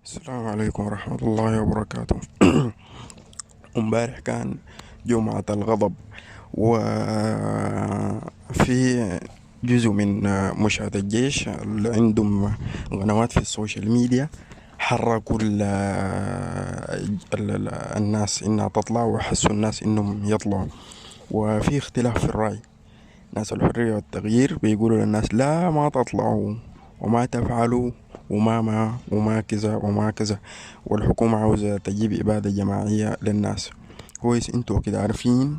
السلام عليكم ورحمة الله وبركاته. امبارح كان جمعة الغضب، وفي جزء من مشاة الجيش اللي عندهم قنوات في السوشيال ميديا حركوا الناس انها تطلع، وحسوا الناس انهم يطلعوا. وفي اختلاف في الرأي. ناس الحرية والتغيير بيقولوا للناس لا ما تطلعوا وما تفعلوا وما كذا وما كذا، والحكومة عاوزة تجيب إبادة جماعية للناس. كويس، انتوا كده عارفين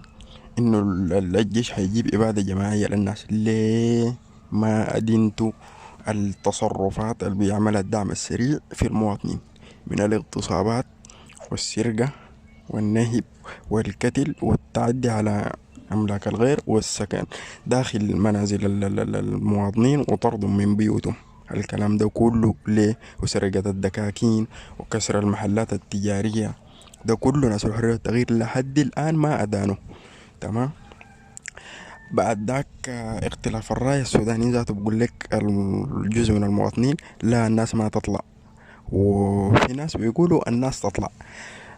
انه الجيش هيجيب إبادة جماعية للناس. ليه ما أدينتوا التصرفات اللي بيعملها الدعم السريع في المواطنين من الاغتصابات والسرقة والنهب والقتل والتعدي على أملاك الغير والسكن داخل منازل المواطنين وطردهم من بيوتهم؟ الكلام ده كله ليه؟ وسرقة الدكاكين وكسر المحلات التجارية، ده كله ناس الحرية والتغيير لحد الآن ما أدانه. تمام. بعد ذاك اختلاف الرأي السوداني ذاته بقول لك الجزء من المواطنين لا الناس ما تطلع، وفي ناس بيقولوا الناس تطلع.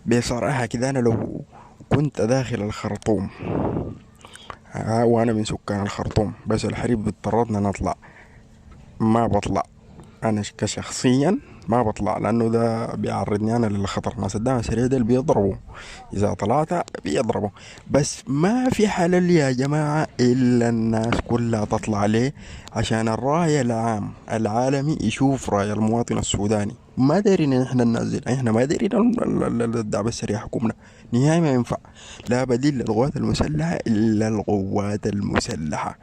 بصراحة كده أنا لو كنت داخل الخرطوم، وأنا من سكان الخرطوم، بس الحريب اضطرتنا نطلع، ما بطلع. أنا كشخصيا ما بطلع، لأنه ده بيعرضني أنا للخطر. ناس الدعم السريع ده اللي بيضربوا، إذا طلعت بيضربوا. بس ما في حل يا جماعة إلا الناس كلها تطلع. ليه؟ عشان الرأي العام العالمي يشوف رأي المواطن السوداني. ما دايرين احنا ننزل، احنا ما دايرين الدعم السريع حكومنا نهائي، ما ينفع. لا بديل للقوات المسلحة إلا القوات المسلحة.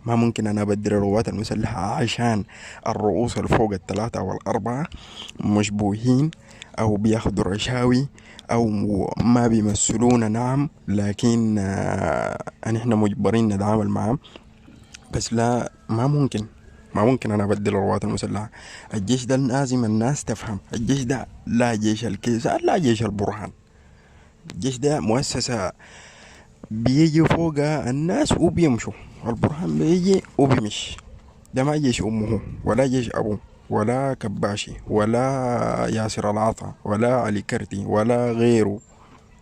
ما ممكن انا ابدل القوات المسلحة عشان الرؤوس الفوق الثلاثة او الاربعة مشبوهين او بياخدوا رشاوي او ما بيمثلونا. نعم، لكن احنا مجبرين نتعامل معهم. بس لا، ما ممكن. ما ممكن انا ابدل القوات المسلحة. الجيش ده لازم الناس تفهم، الجيش ده لا جيش الكيسان لا جيش البرهان. الجيش ده مؤسسة بيجي فوقها الناس وبيمشوا. البرهان بيجي وبيمشي. ده ما جيش أمه ولا جيش أبوه ولا كباشي ولا ياسر العطا ولا علي كرتي ولا غيره.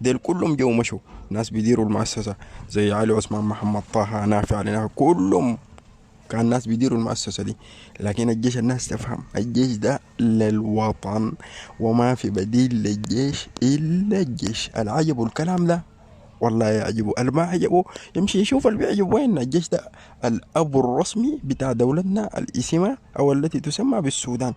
ديل كلهم جو مشوا. ناس بيديروا المؤسسة زي علي عثمان محمد طه نافع علي نافع، كلهم كان ناس بيديروا المؤسسة دي. لكن الجيش الناس تفهم الجيش ده للوطن، وما في بديل للجيش إلا الجيش. العجب الكلام ده والله يعجبه. اللي ما عجبه يمشي يشوف اللي بيعجبه وين. الجيش ده الأب الرسمي بتاع دولتنا الاسمة أو التي تسمى بالسودان.